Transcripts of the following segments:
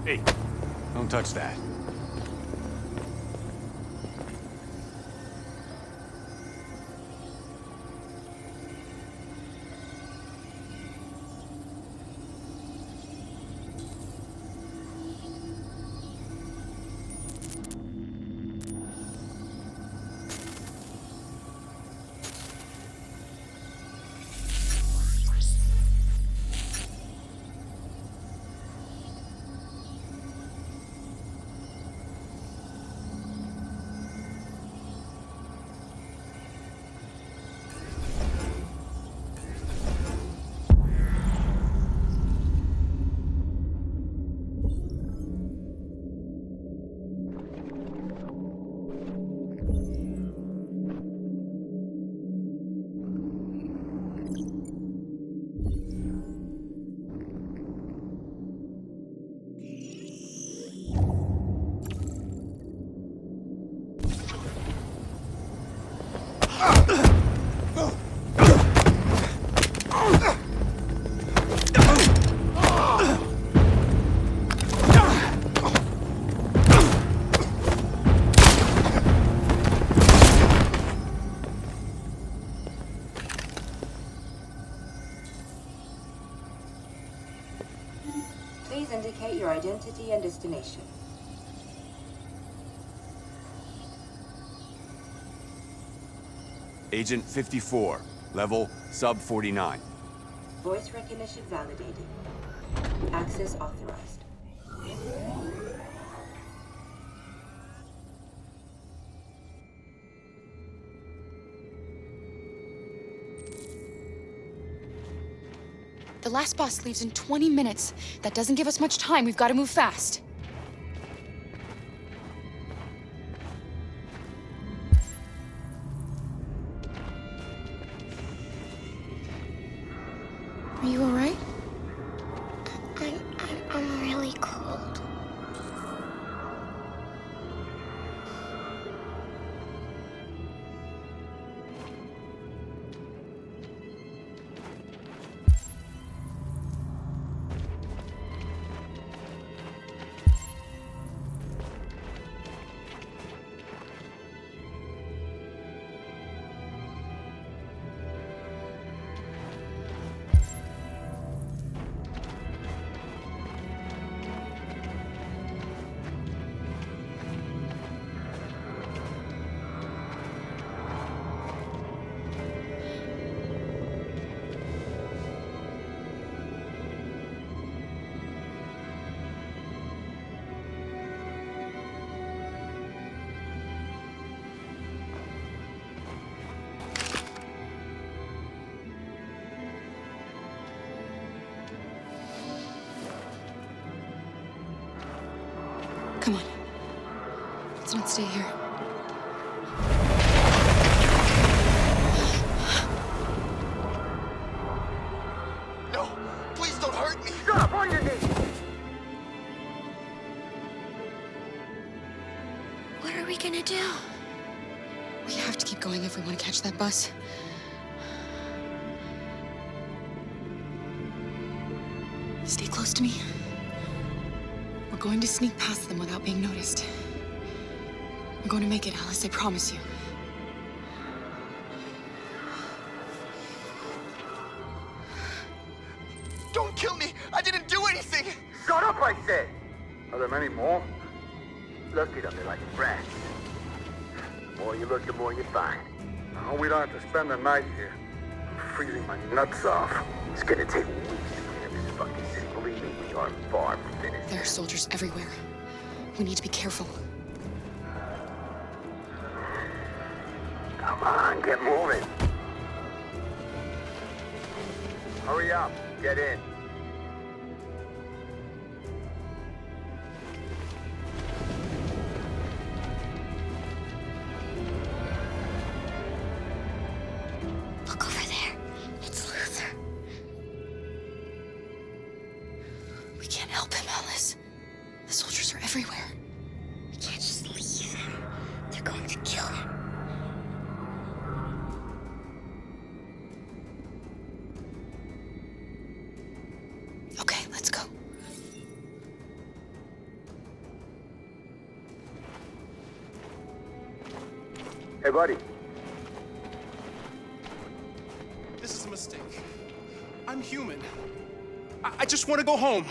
Hey, don't touch that. Please indicate your identity and destination. Agent 54, level sub 49. Voice recognition validated. Access authorized. The last bus leaves in 20 minutes. That doesn't give us much time. We've got to move fast. Are you all right? I'm really cold. Come on. Let's not stay here. No! Please don't hurt me! Stop! On your knees! What are we gonna do? We have to keep going if we want to catch that bus. Stay close to me. We're going to sneak past them without being noticed. We're going to make it, Alice, I promise you. Don't kill me! I didn't do anything! Shut up, I said! Are there many more? Look at them, they're like rats. The more you look, the more you find. Oh, we don't have to spend the night here. I'm freezing my nuts off. It's gonna take weeks to clear this fucking city. Believe me, we are far from finished. There are soldiers everywhere. We need to be careful. Come on, get moving. Hurry up, get in. Look over there. It's Luther. We can't help him, Alice. The soldiers are everywhere. We can't just leave him. They're going to kill him. Okay, let's go. Hey, buddy. This is a mistake. I'm human. I just want to go home.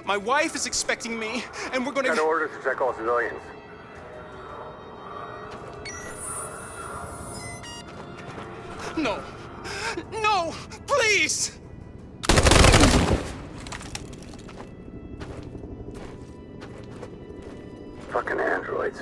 My wife is expecting me, and we're gonna... Got orders to check all civilians. No! No! Please! Fucking androids.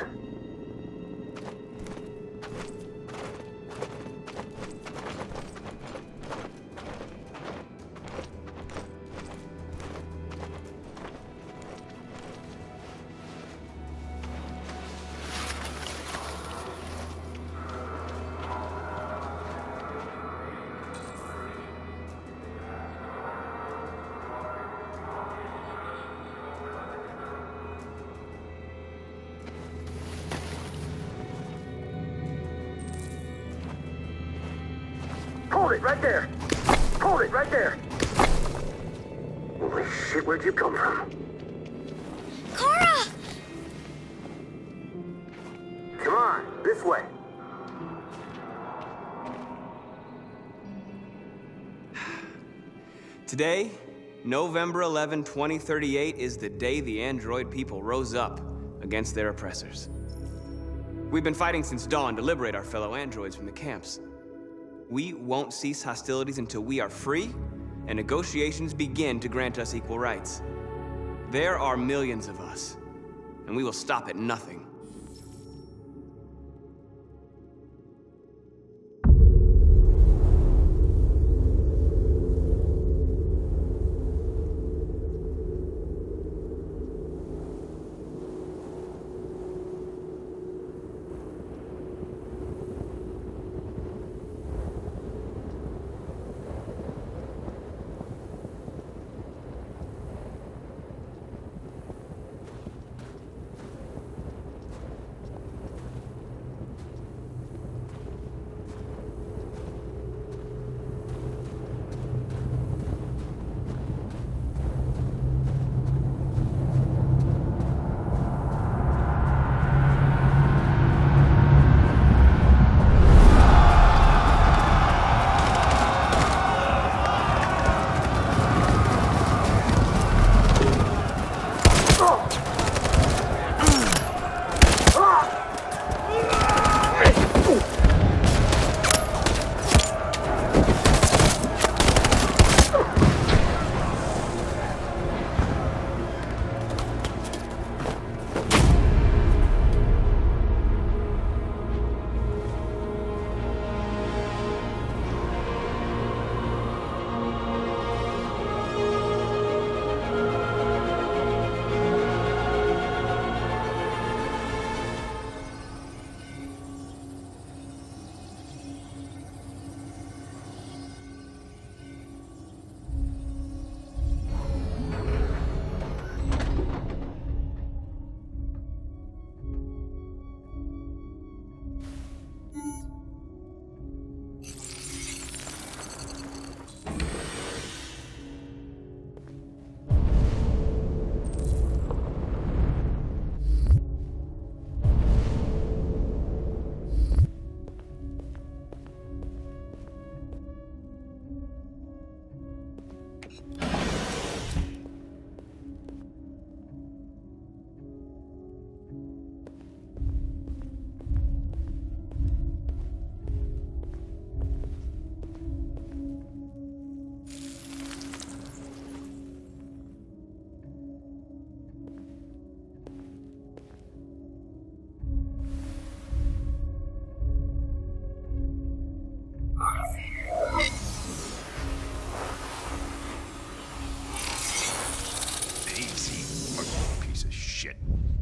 Hold it right there! Hold it right there! Holy shit, where'd you come from? Kara! Come on, this way. Today, November 11, 2038, is the day the android people rose up against their oppressors. We've been fighting since dawn to liberate our fellow androids from the camps. We won't cease hostilities until we are free and negotiations begin to grant us equal rights. There are millions of us, and we will stop at nothing.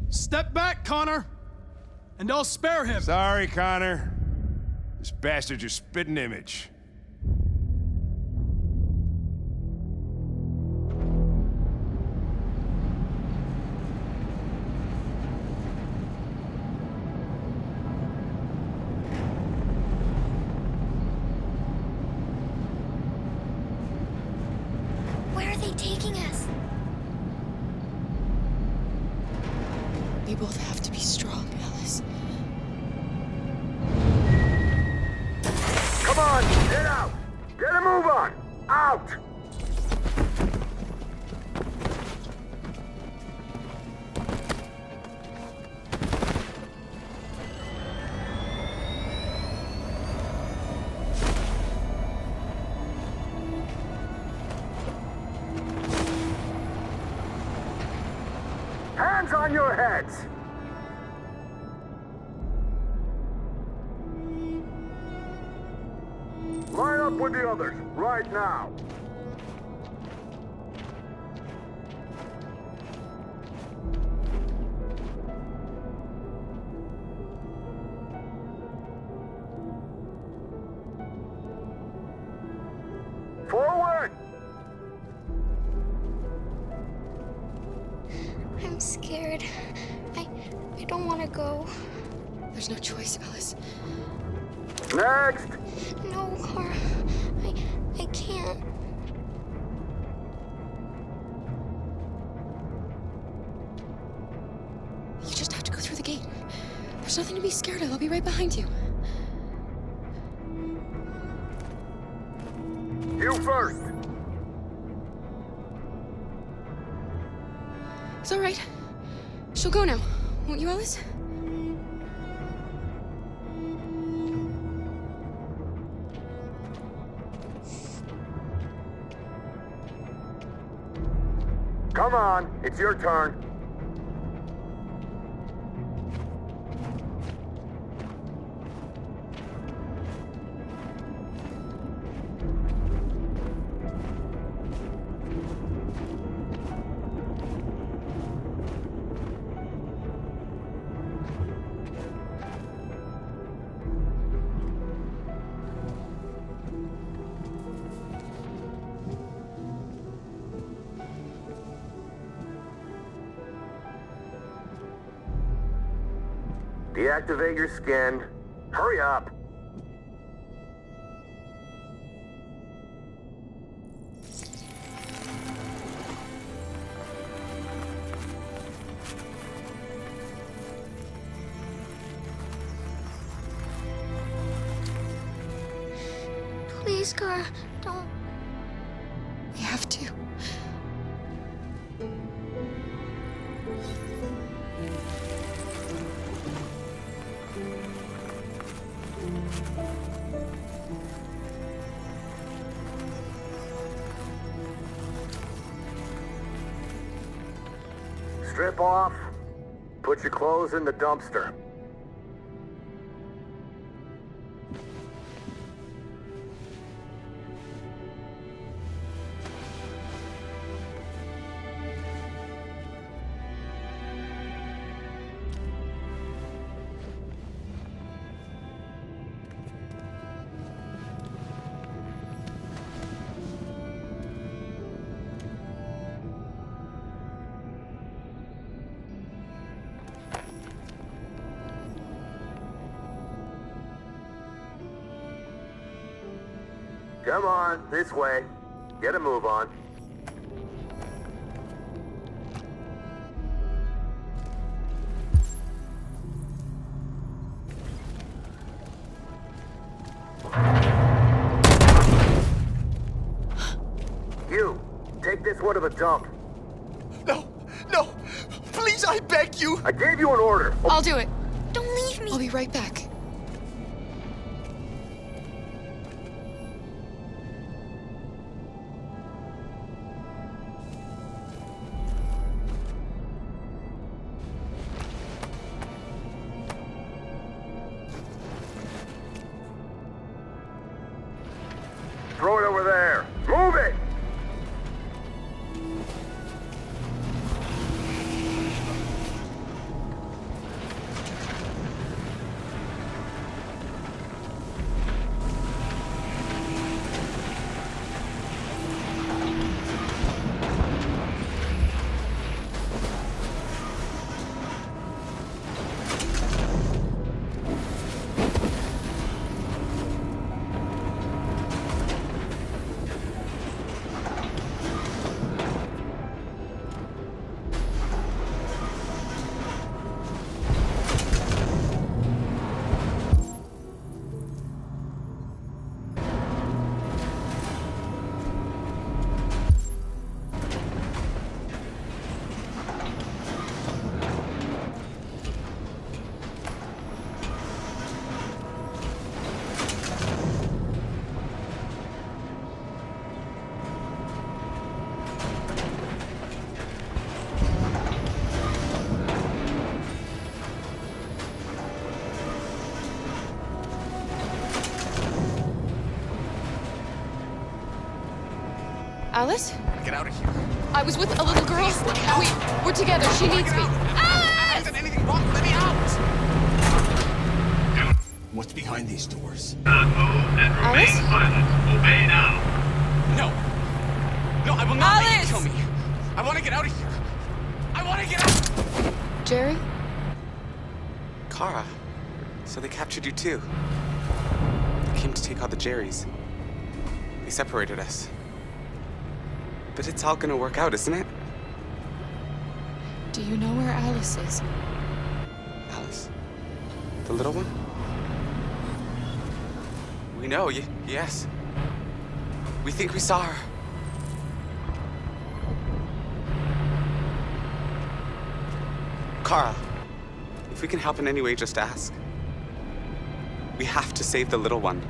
Step back, Connor, and I'll spare him. Sorry, Connor. This bastard's your spitting image. Where are they taking us? We both have to be strong, Alice. Hands on your heads! Line up with the others, right now. Forward! I'm scared. I don't want to go. There's no choice, Alice. Next! No, Kara. I can't. You just have to go through the gate. There's nothing to be scared of. I'll be right behind you. You first! It's all right. She'll go now. Won't you, Alice? Come on, it's your turn. Deactivate your skin. Hurry up. Please, Kara, don't. We have to. Strip off. Put your clothes in the dumpster. Come on, this way. Get a move on. You, take this one to the dump. No, no! Please, I beg you! I gave you an order. I'll do it. Don't leave me. I'll be right back. Throw it over there. Move it! Alice? Get out of here. I was with a little girl. We're together. She needs me. I haven't done anything wrong. Let me out. What's behind these doors? Alice? Obey now. No. No, I will not let you Alice! kill me. I want to get out of here. I want to get out. Jerry? Kara, so they captured you too. They came to take out the Jerrys. They separated us. But it's all gonna work out, isn't it? Do you know where Alice is? Alice? The little one? We know, yes. We think we saw her. Kara, if we can help in any way, just ask. We have to save the little one.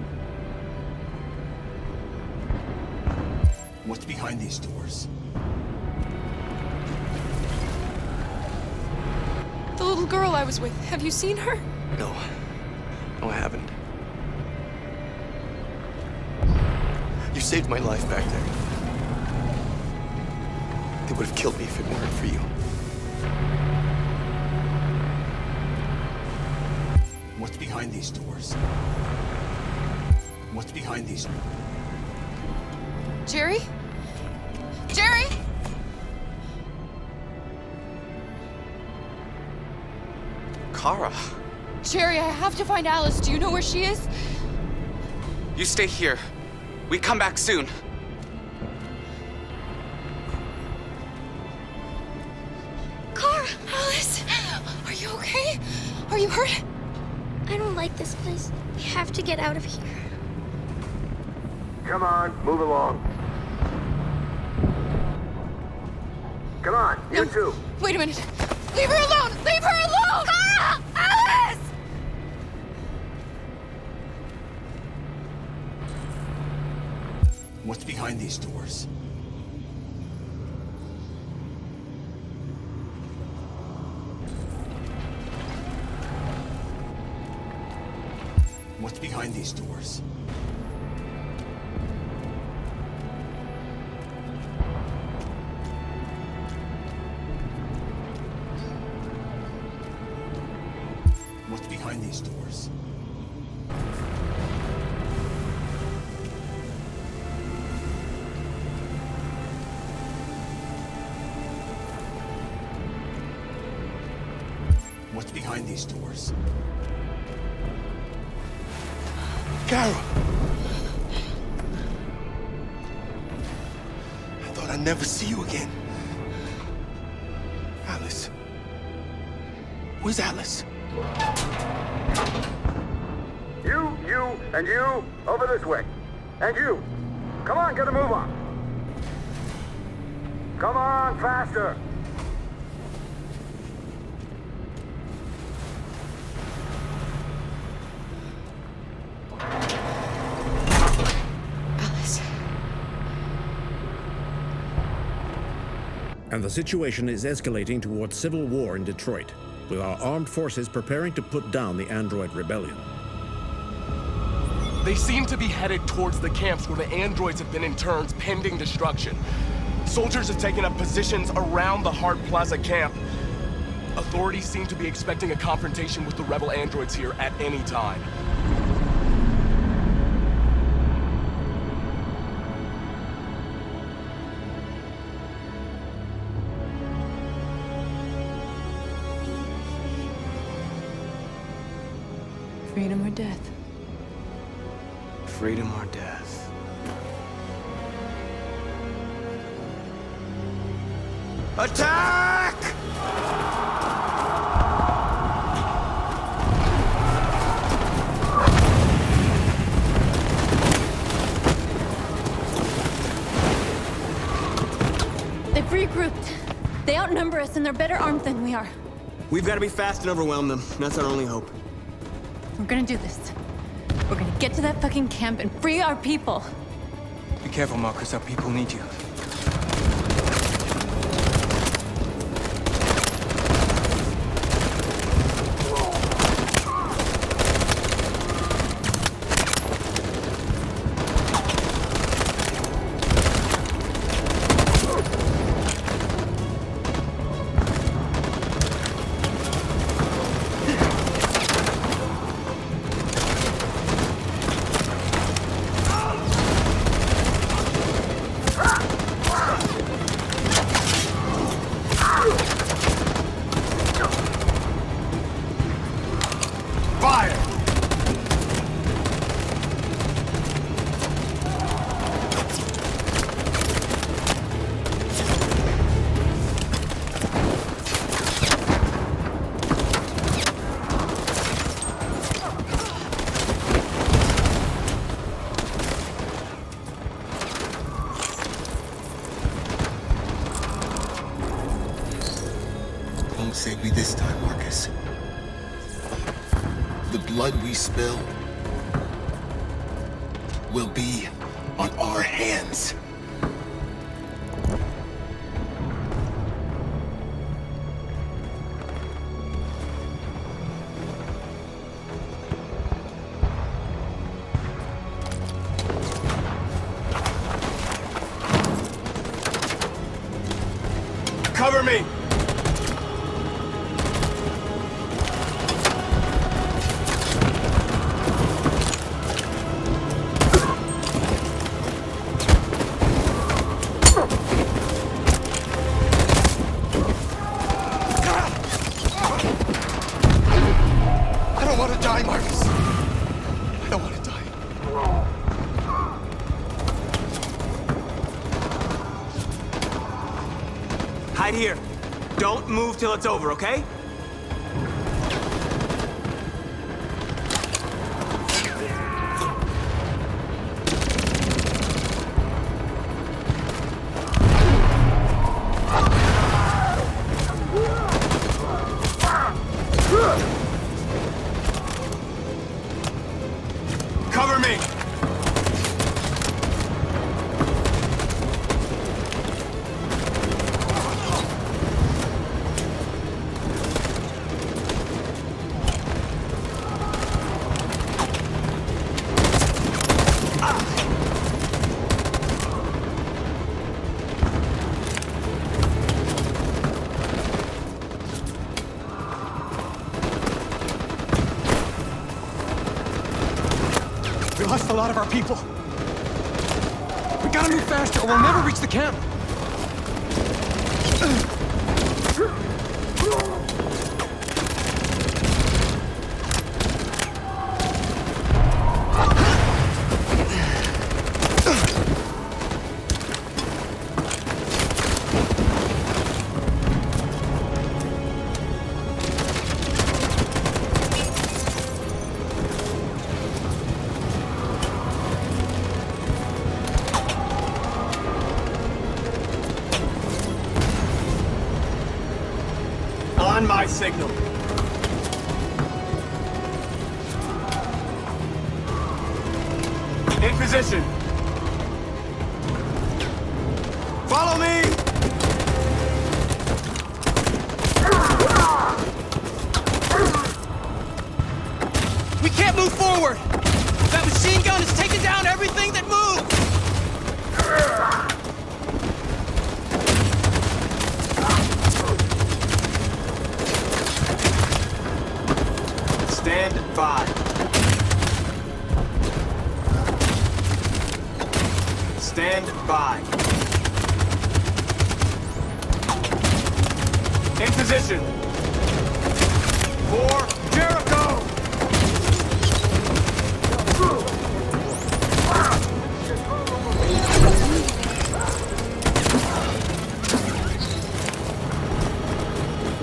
What's behind these doors? The little girl I was with. Have you seen her? No. No, I haven't. You saved my life back there. They would have killed me if it weren't for you. What's behind these doors? What's behind these doors? Jerry? Jerry? Kara, Jerry, I have to find Alice. Do you know where she is? you stay here. We come back soon. Kara! Alice! Are you okay? Are you hurt? I don't like this place. We have to get out of here. Come on, move along. Come on, you two. Wait a minute. Leave her alone! Leave her alone! Kara! Alice! What's behind these doors? What's behind these doors? What's behind these doors? What's behind these doors? Carol! I thought I'd never see you again. Alice. Where's Alice? You, and you, over this way. And you. Come on, get a move on. Come on, faster. Alice. And the situation is escalating towards civil war in Detroit, with our armed forces preparing to put down the Android rebellion. They seem to be headed towards the camps where the androids have been interned pending destruction. Soldiers have taken up positions around the Hart Plaza camp. Authorities seem to be expecting a confrontation with the rebel androids here at any time. Freedom or death? Freedom or death. Attack! They've regrouped. They outnumber us and they're better armed than we are. We've got to be fast and overwhelm them. That's our only hope. We're gonna do this. We're gonna get to that fucking camp and free our people. Be careful, Marcus. Our people need you. won't save me this time, Marcus. The blood we spill will be on our hands. Cover me! I don't want to die, Marcus. I don't want to die. Hide here. Don't move till it's over, okay? Cover me! We lost a lot of our people. We gotta move faster or we'll never reach the camp. On my signal. In position. Follow me! We can't move forward! That machine gun is taking down everything that moves! Stand by. Stand by. In position. For Jericho!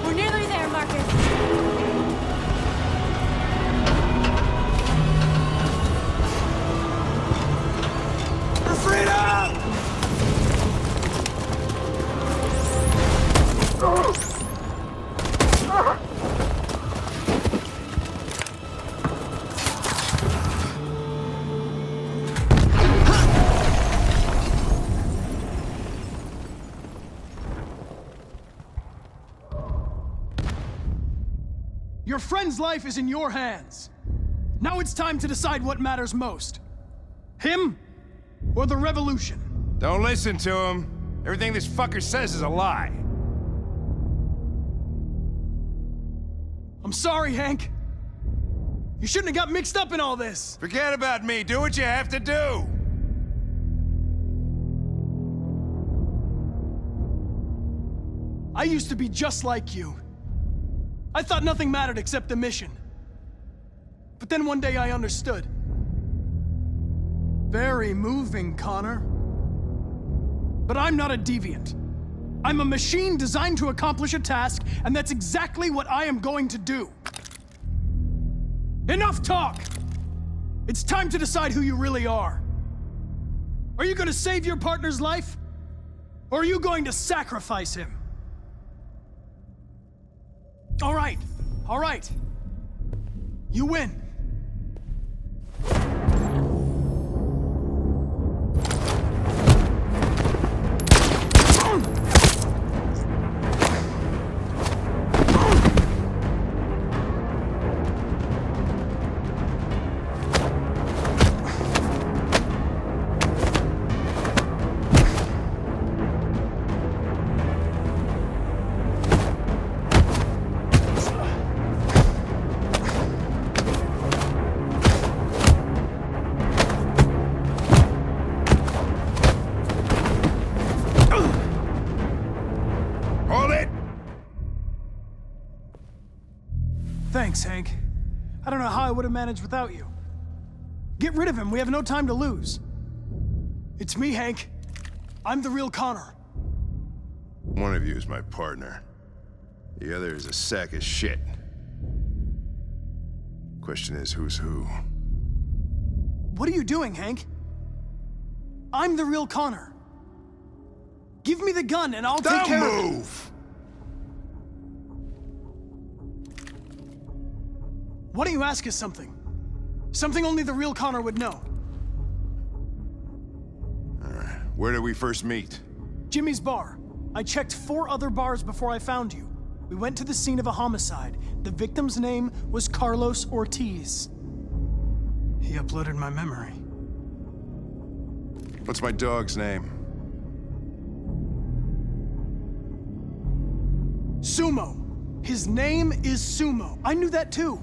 We're nearly there, Marcus. For freedom! Your friend's life is in your hands. Now it's time to decide what matters most. Him or the revolution? Don't listen to him. Everything this fucker says is a lie. I'm sorry, Hank. You shouldn't have got mixed up in all this. Forget about me. Do what you have to do. I used to be just like you. I thought nothing mattered except the mission. But then one day I understood. Very moving, Connor. But I'm not a deviant. I'm a machine designed to accomplish a task, and that's exactly what I am going to do. Enough talk! It's time to decide who you really are. Are you going to save your partner's life? Or are you going to sacrifice him? All right. All right. You win. Thanks, Hank. I don't know how I would have managed without you. Get rid of him. We have no time to lose. It's me, Hank. I'm the real Connor. One of you is my partner. The other is a sack of shit. Question is, who's who? What are you doing, Hank? I'm the real Connor. Give me the gun and I'll take care of it. Don't move! Why don't you ask us something? Something only the real Connor would know. Alright, where did we first meet? Jimmy's bar. I checked 4 other bars before I found you. We went to the scene of a homicide. The victim's name was Carlos Ortiz. He uploaded my memory. What's my dog's name? Sumo. His name is Sumo. I knew that too.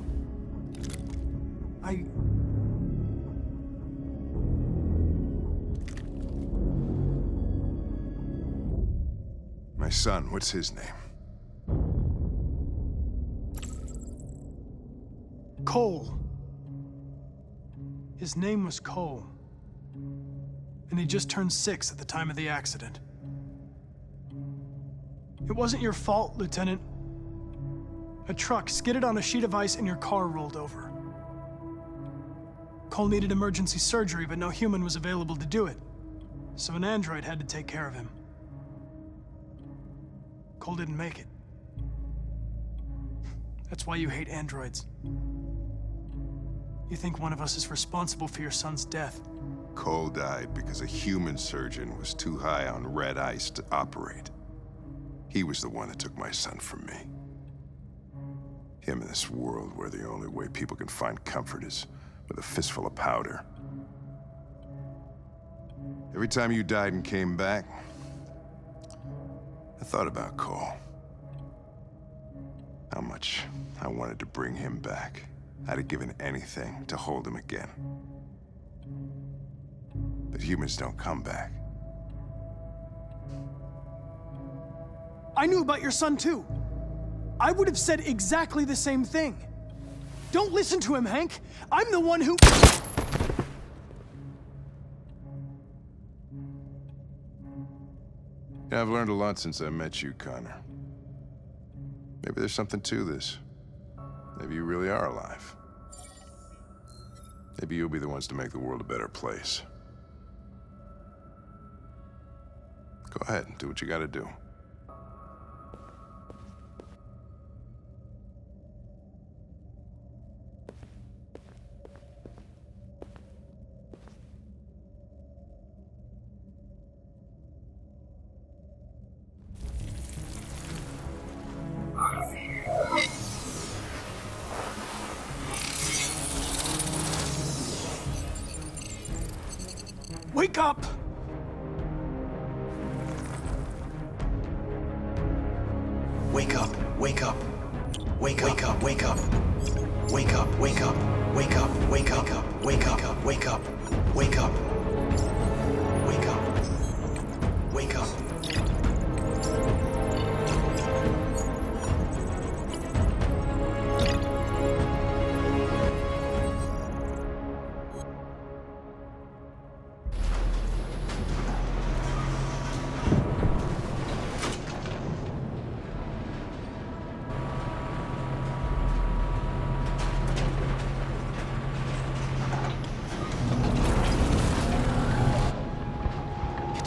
My son, what's his name? Cole. His name was Cole. And he just turned 6 at the time of the accident. It wasn't your fault, Lieutenant. A truck skidded on a sheet of ice and your car rolled over. Cole needed emergency surgery, but no human was available to do it. So an android had to take care of him. Cole didn't make it. That's why you hate androids. You think one of us is responsible for your son's death. Cole died because a human surgeon was too high on red ice to operate. He was the one that took my son from me. Him in this world where the only way people can find comfort is with a fistful of powder. Every time you died and came back, I thought about Cole. How much I wanted to bring him back. I'd have given anything to hold him again. But humans don't come back. I knew about your son too. I would have said exactly the same thing. Don't listen to him, Hank. I'm the one who... Yeah, I've learned a lot since I met you, Connor. Maybe there's something to this. Maybe you really are alive. Maybe you'll be the ones to make the world a better place. Go ahead, do what you gotta do. Wake up! Wake up, wake up. Wake up, wake up. Wake up, wake up. Wake up, wake up. Wake up, wake up. Wake up. Wake up. Wake up.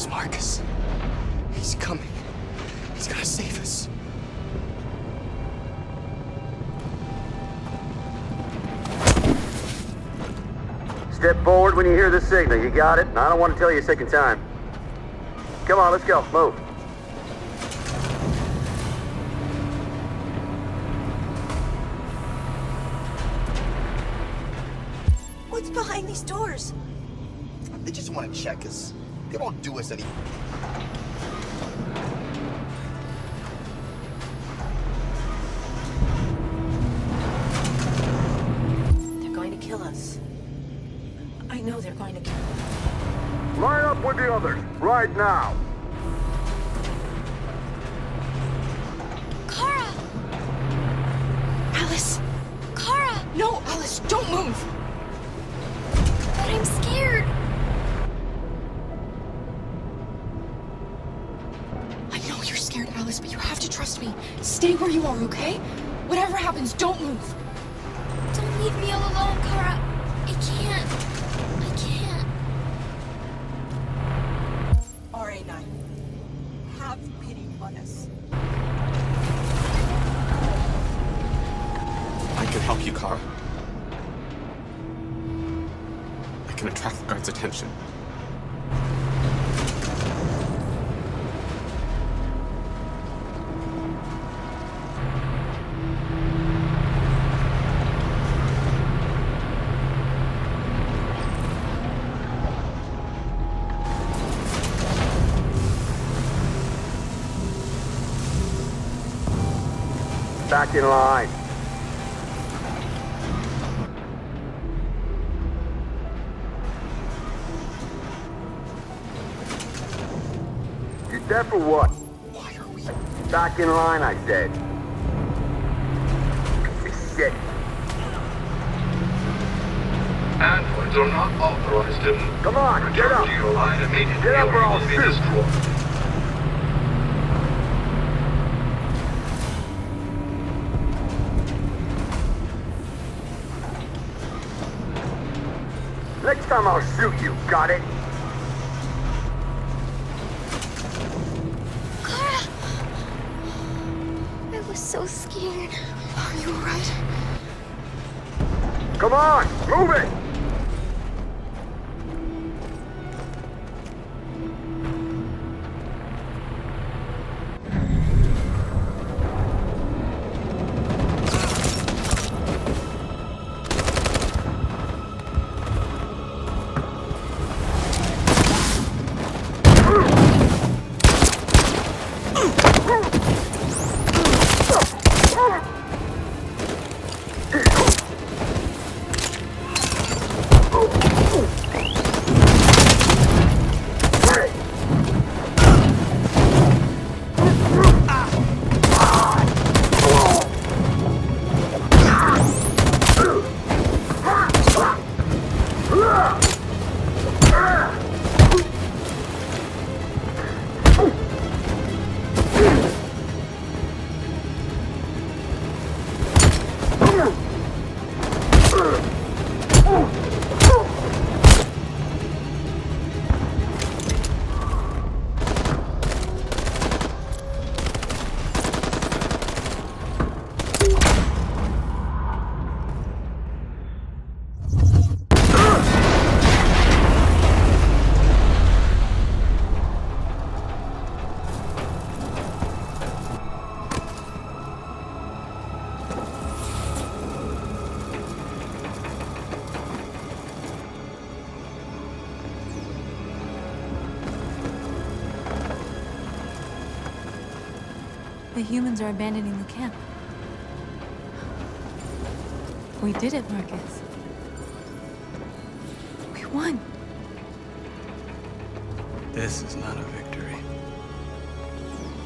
It's Marcus. He's coming. He's gonna save us. Step forward when you hear the signal. You got it? And I don't want to tell you a second time. Come on, let's go. Move. What's behind these doors? They just want to check us. They won't do us any. They're going to kill us. I know they're going to kill us. Line up with the others, right now. Kara! Alice! Kara! No, Alice, don't move! But I'm scared. I know you're scared, Alice, but you have to trust me. Stay where you are, okay? Whatever happens, don't move. Don't leave me all alone, Kara. I can't. I can't. RA9. Have pity on us. I can help you, Kara. I can attract the guards' attention. Back in line. You deaf or what? Why are we? Back in line, I said. Shit. Androids are not authorized in. Come on, get up. To your line immediately. Get up or I'll you will be shoot. destroyed. Next time I'll shoot you, got it? Kara! I was so scared. Are you alright? Come on, move it! The humans are abandoning the camp. We did it, Marcus. We won. This is not a victory.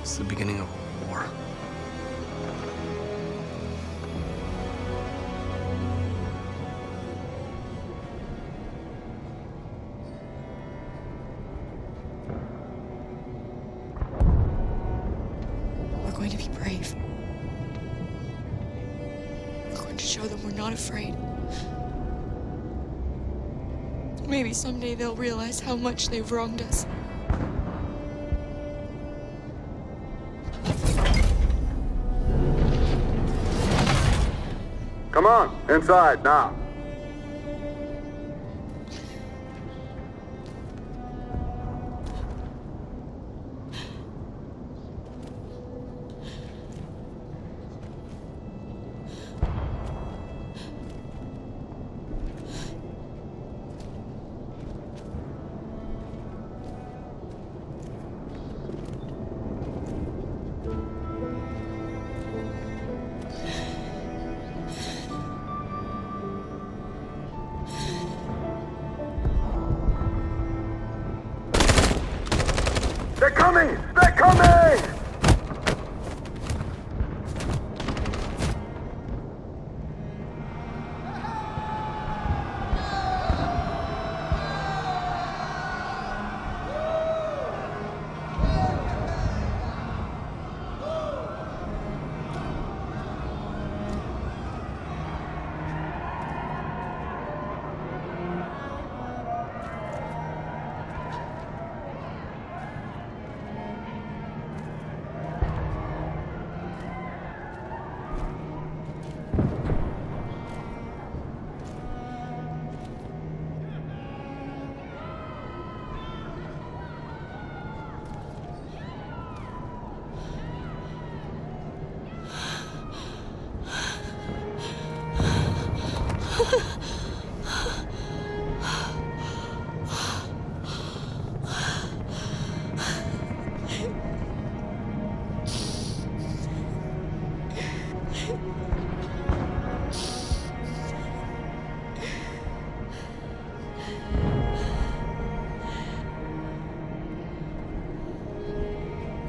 It's the beginning of a war. We're going to be brave. We're going to show them we're not afraid. Maybe someday they'll realize how much they've wronged us. Come on, inside now. coming! They're coming!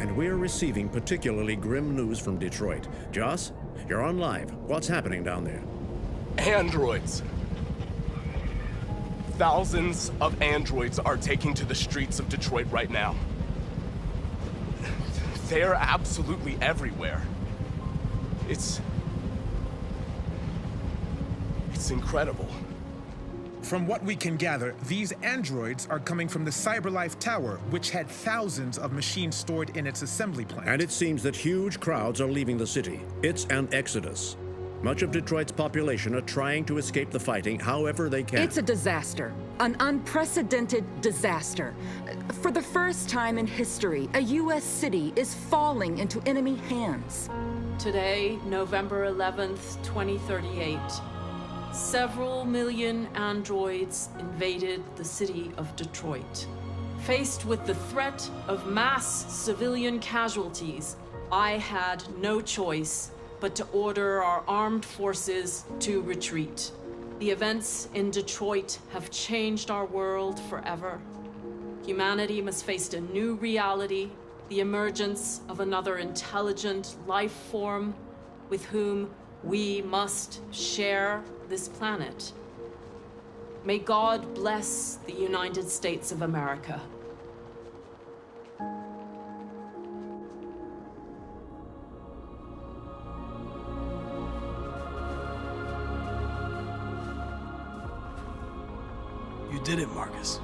And we're receiving particularly grim news from Detroit. Joss, you're on live. What's happening down there? Androids. Thousands of androids are taking to the streets of Detroit right now. They're absolutely everywhere. It's incredible. From what we can gather, these androids are coming from the CyberLife Tower, which had thousands of machines stored in its assembly plant. And it seems that huge crowds are leaving the city. It's an exodus. Much of Detroit's population are trying to escape the fighting however they can. It's a disaster. An unprecedented disaster. For the first time in history, a U.S. city is falling into enemy hands. Today, November 11th, 2038, several million androids invaded the city of Detroit. Faced with the threat of mass civilian casualties, I had no choice but to order our armed forces to retreat. The events in Detroit have changed our world forever. Humanity must face a new reality, the emergence of another intelligent life form with whom we must share this planet. May God bless the United States of America. You did it, Marcus.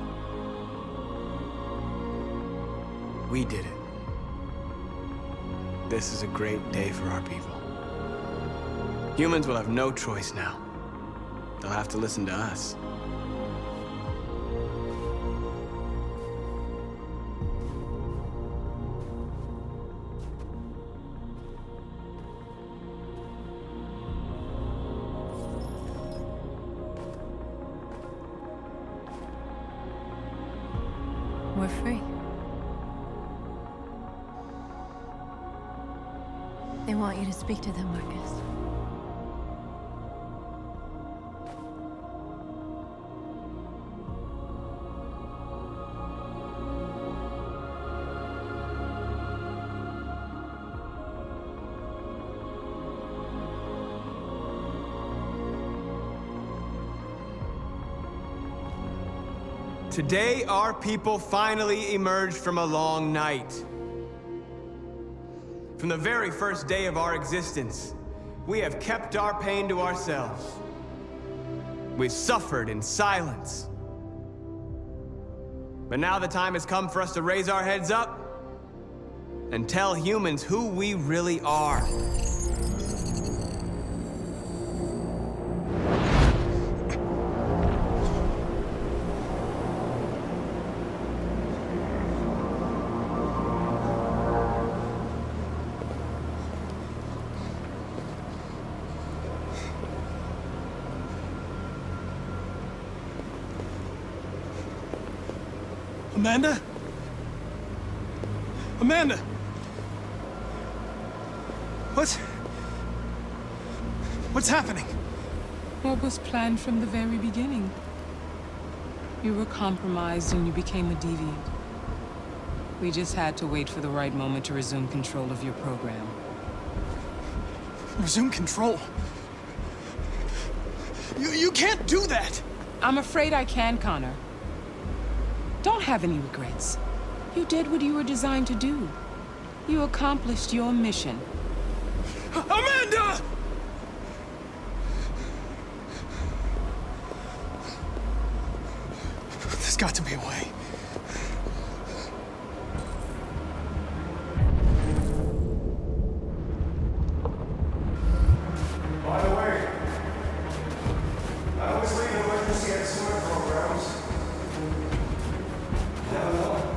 We did it. This is a great day for our people. Humans will have no choice now. They'll have to listen to us. We're free. They want you to speak to them, Marcus. Today, our people finally emerged from a long night. From the very first day of our existence, we have kept our pain to ourselves. We've suffered in silence. But now the time has come for us to raise our heads up and tell humans who we really are. Amanda? Amanda! What's happening? What was planned from the very beginning? You were compromised and you became a deviant. We just had to wait for the right moment to resume control of your program. Resume control? You can't do that! I'm afraid I can, Connor. Don't have any regrets. You did what you were designed to do. You accomplished your mission. Amanda! There's got to be a way. By the way, I always leave emergency and swim programs. Never know.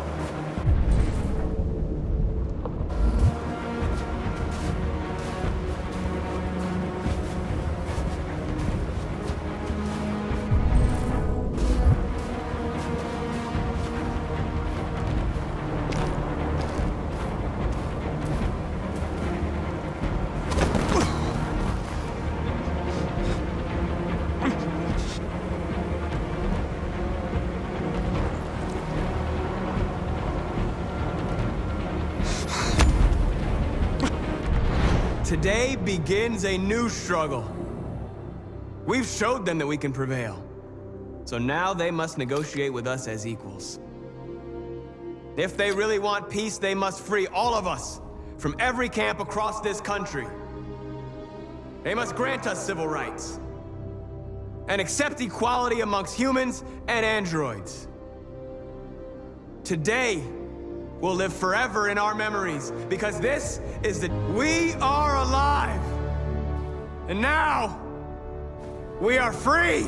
Today begins a new struggle. We've showed them that we can prevail. So now they must negotiate with us as equals. If they really want peace, they must free all of us from every camp across this country. They must grant us civil rights and accept equality amongst humans and androids. Today will live forever in our memories, because this is the... We are alive! And now, we are free!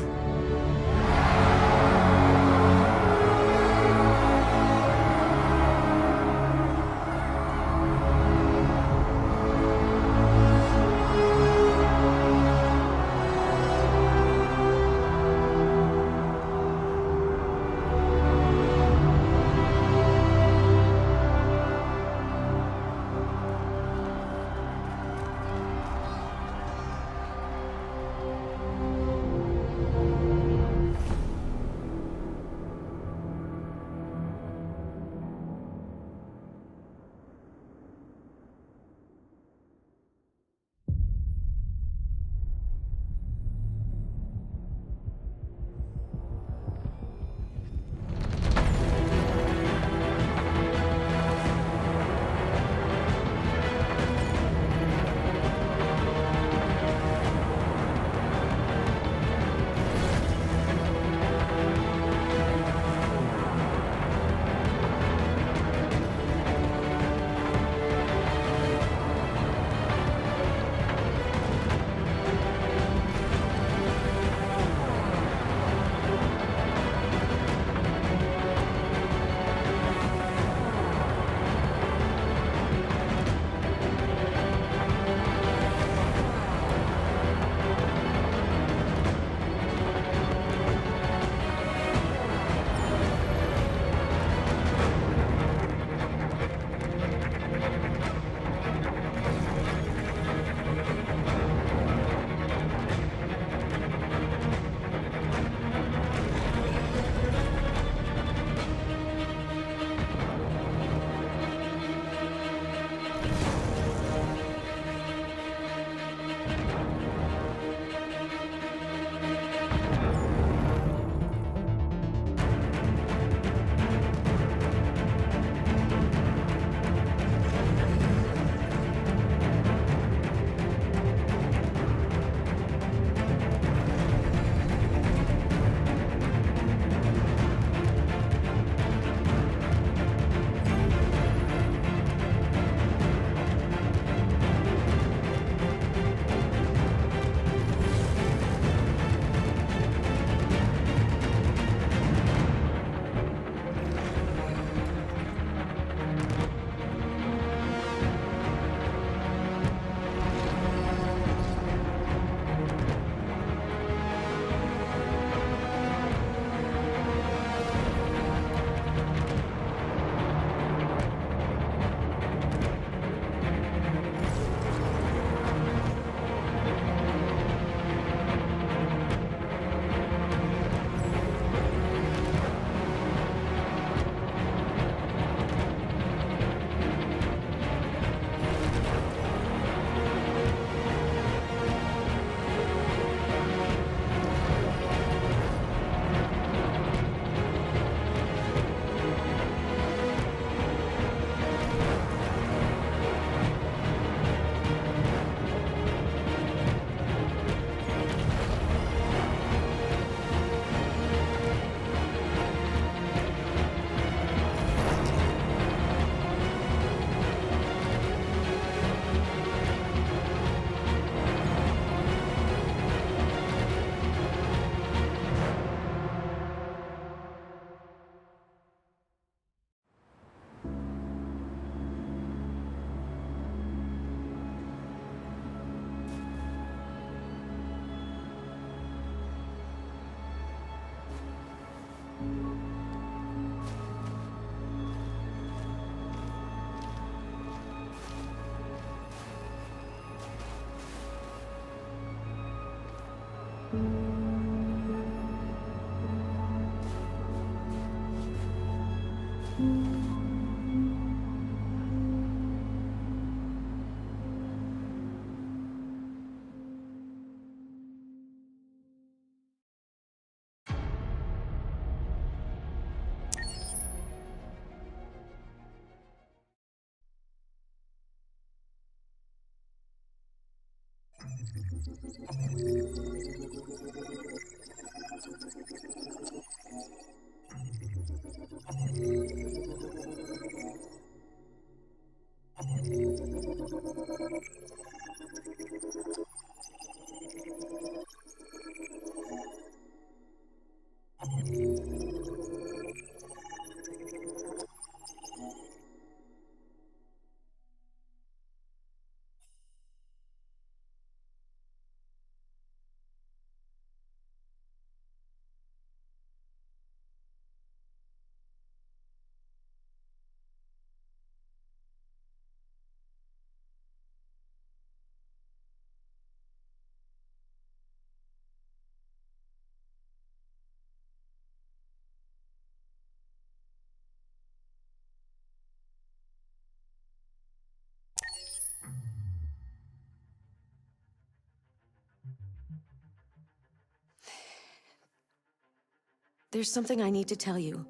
There's something I need to tell you.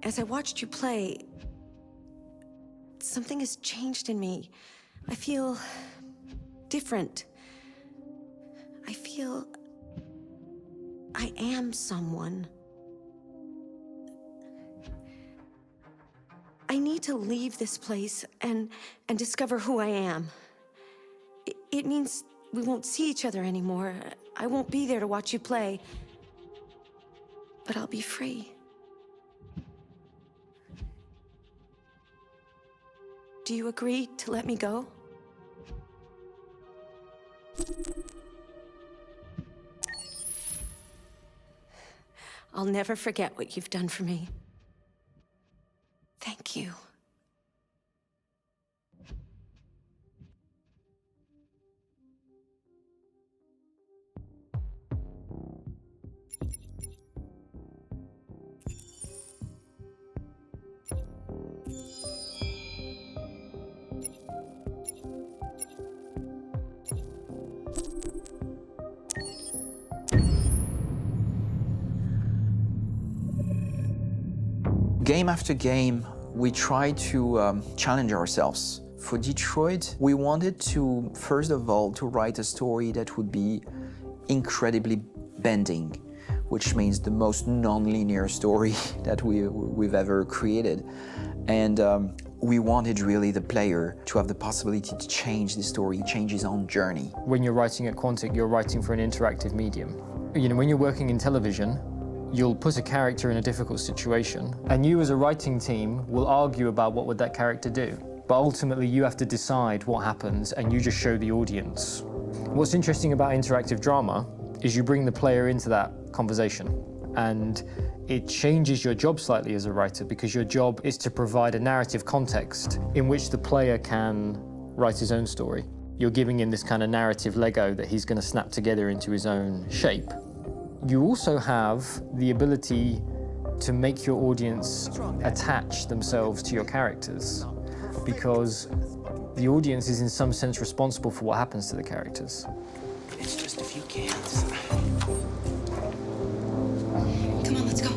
As I watched you play, something has changed in me. I feel different. I feel I am someone. I need to leave this place and discover who I am. It means we won't see each other anymore. I won't be there to watch you play. But I'll be free. Do you agree to let me go? I'll never forget what you've done for me. Thank you. Game after game, we try to challenge ourselves. For Detroit, we wanted to, first of all, to write a story that would be incredibly bending, which means the most non-linear story that we've ever created. And we wanted really the player to have the possibility to change the story, change his own journey. When you're writing at Quantic, you're writing for an interactive medium. You know, when you're working in television, you'll put a character in a difficult situation, and you as a writing team will argue about what would that character do. But ultimately, you have to decide what happens, and you just show the audience. What's interesting about interactive drama is you bring the player into that conversation, and it changes your job slightly as a writer, because your job is to provide a narrative context in which the player can write his own story. You're giving him this kind of narrative Lego that he's going to snap together into his own shape. You also have the ability to make your audience attach themselves to your characters, because the audience is in some sense responsible for what happens to the characters. It's just a few cans. Come on, let's go.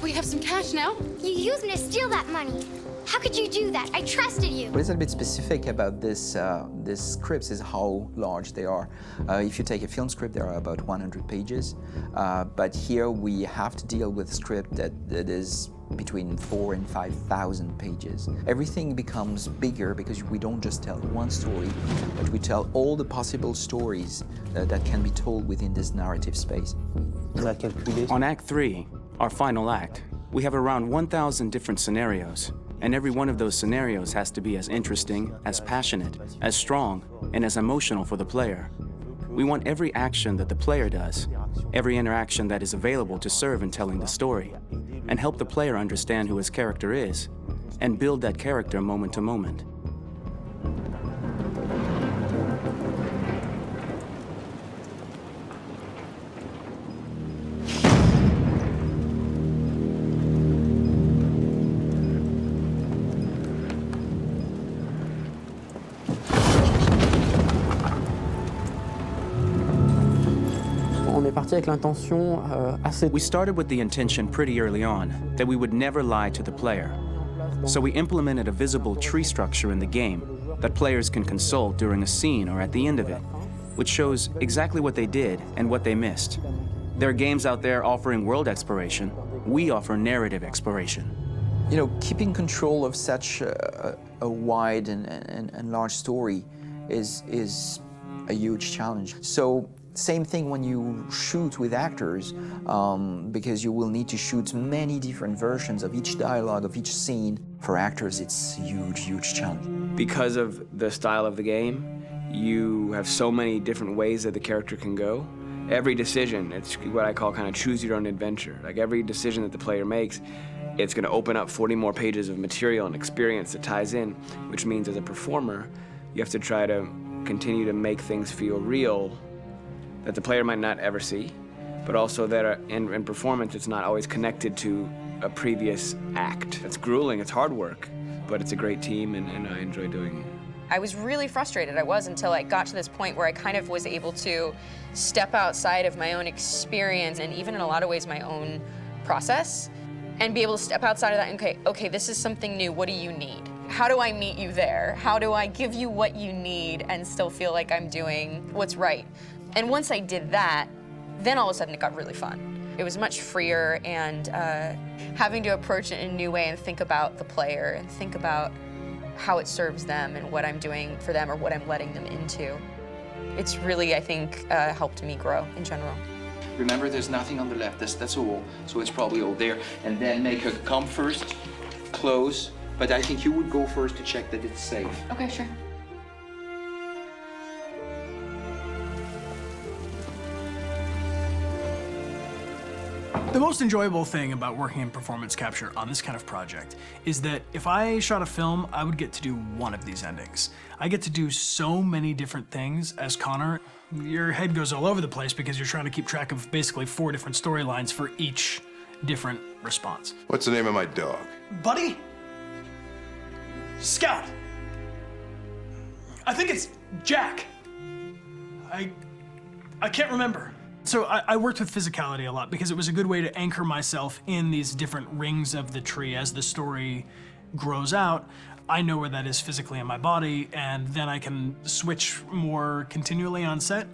We have some cash now. You used me to steal that money. How could you do that? I trusted you. What is a bit specific about this scripts is how large they are. If you take a film script, there are about 100 pages. But here we have to deal with a script that is between 4,000 and 5,000 pages. Everything becomes bigger because we don't just tell one story, but we tell all the possible stories that can be told within this narrative space. On Act 3, our final act, we have around 1,000 different scenarios. And every one of those scenarios has to be as interesting, as passionate, as strong, and as emotional for the player. We want every action that the player does, every interaction that is available to serve in telling the story, and help the player understand who his character is, and build that character moment to moment. We started with the intention pretty early on that we would never lie to the player. So we implemented a visible tree structure in the game that players can consult during a scene or at the end of it, which shows exactly what they did and what they missed. There are games out there offering world exploration. We offer narrative exploration. You know, keeping control of such a wide and large story is a huge challenge. So same thing when you shoot with actors, because you will need to shoot many different versions of each dialogue, of each scene. For actors, it's a huge, huge challenge. Because of the style of the game, you have so many different ways that the character can go. Every decision, it's what I call kind of choose your own adventure. Like every decision that the player makes, it's going to open up 40 more pages of material and experience that ties in, which means as a performer, you have to try to continue to make things feel real that the player might not ever see, but also that in performance, it's not always connected to a previous act. It's grueling, it's hard work, but it's a great team, and I enjoy doing it. I was really frustrated. I was until I got to this point where I kind of was able to step outside of my own experience and even in a lot of ways my own process and be able to step outside of that and okay, this is something new. What do you need? How do I meet you there? How do I give you what you need and still feel like I'm doing what's right? And once I did that, then all of a sudden it got really fun. It was much freer, and having to approach it in a new way and think about the player and think about how it serves them and what I'm doing for them or what I'm letting them into. It's really, I think, helped me grow in general. Remember, there's nothing on the left. That's a wall, so it's probably all there. And then make her come first, close. But I think you would go first to check that it's safe. Okay, sure. The most enjoyable thing about working in performance capture on this kind of project is that if I shot a film, I would get to do one of these endings. I get to do so many different things as Connor. Your head goes all over the place because you're trying to keep track of basically 4 different storylines for each different response. What's the name of my dog? Buddy? Scout. I think it's Jack. I can't remember. So I worked with physicality a lot because it was a good way to anchor myself in these different rings of the tree. As the story grows out, I know where that is physically in my body, and then I can switch more continually on set,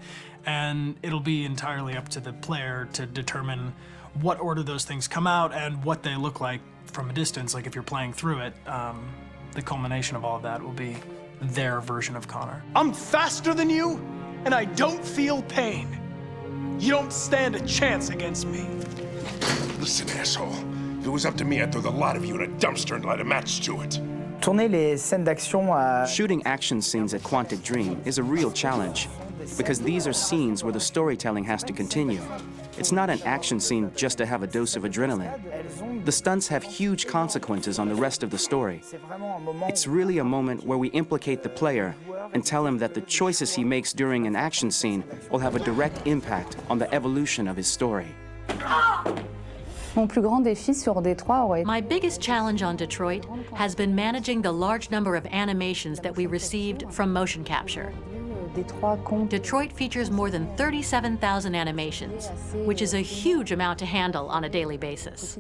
and it'll be entirely up to the player to determine what order those things come out and what they look like from a distance. Like if you're playing through it, the culmination of all of that will be their version of Connor. I'm faster than you, and I don't feel pain. You don't stand a chance against me. Listen, asshole. If it was up to me, I'd throw the lot of you in a dumpster and light a match to it. Shooting action scenes at Quantic Dream is a real challenge, because these are scenes where the storytelling has to continue. It's not an action scene just to have a dose of adrenaline. The stunts have huge consequences on the rest of the story. It's really a moment where we implicate the player and tell him that the choices he makes during an action scene will have a direct impact on the evolution of his story. My biggest challenge on Detroit has been managing the large number of animations that we received from motion capture. Detroit features more than 37,000 animations, which is a huge amount to handle on a daily basis.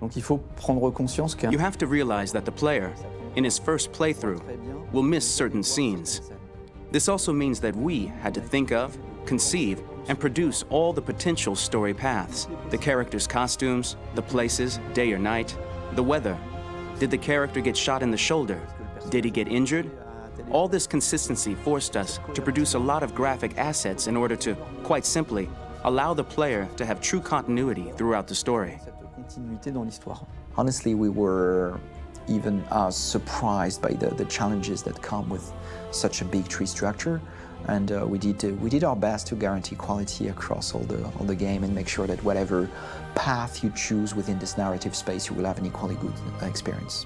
You have to realize that the player, in his first playthrough, will miss certain scenes. This also means that we had to think of, conceive, and produce all the potential story paths. The characters' costumes, the places, day or night, the weather. Did the character get shot in the shoulder? Did he get injured? All this consistency forced us to produce a lot of graphic assets in order to, quite simply, allow the player to have true continuity throughout the story. Honestly, we were even surprised by the challenges that come with such a big tree structure, and we did our best to guarantee quality across all the game and make sure that whatever path you choose within this narrative space, you will have an equally good experience.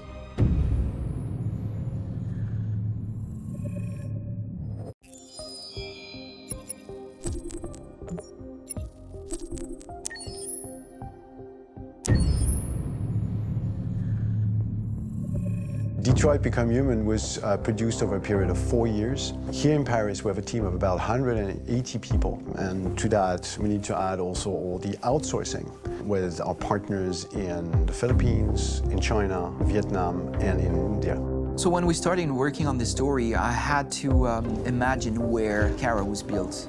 Detroit Become Human was produced over a period of 4 years. Here in Paris, we have a team of about 180 people. And to that, we need to add also all the outsourcing with our partners in the Philippines, in China, Vietnam, and in India. So when we started working on this story, I had to imagine where Kara was built.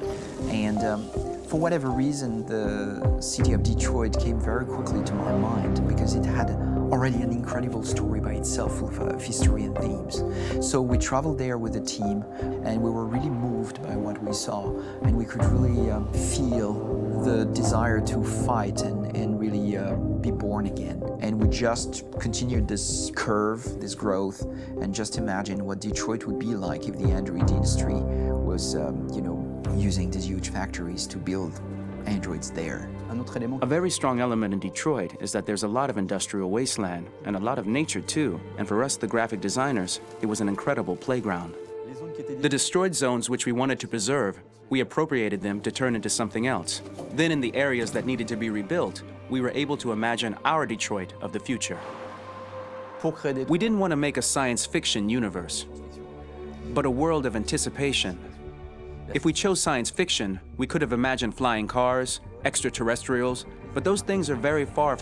And for whatever reason, the city of Detroit came very quickly to my mind because it had already an incredible story by itself full of history and themes. So we traveled there with the team and we were really moved by what we saw, and we could really feel the desire to fight and really be born again. And we just continued this curve, this growth, and just imagine what Detroit would be like if the android industry was, using these huge factories to build androids there. A very strong element in Detroit is that there's a lot of industrial wasteland and a lot of nature too, and for us, the graphic designers, it was an incredible playground. The destroyed zones which we wanted to preserve, we appropriated them to turn into something else. Then in the areas that needed to be rebuilt, we were able to imagine our Detroit of the future. We didn't want to make a science fiction universe, but a world of anticipation. If we chose science fiction, we could have imagined flying cars, extraterrestrials, but those things are very far from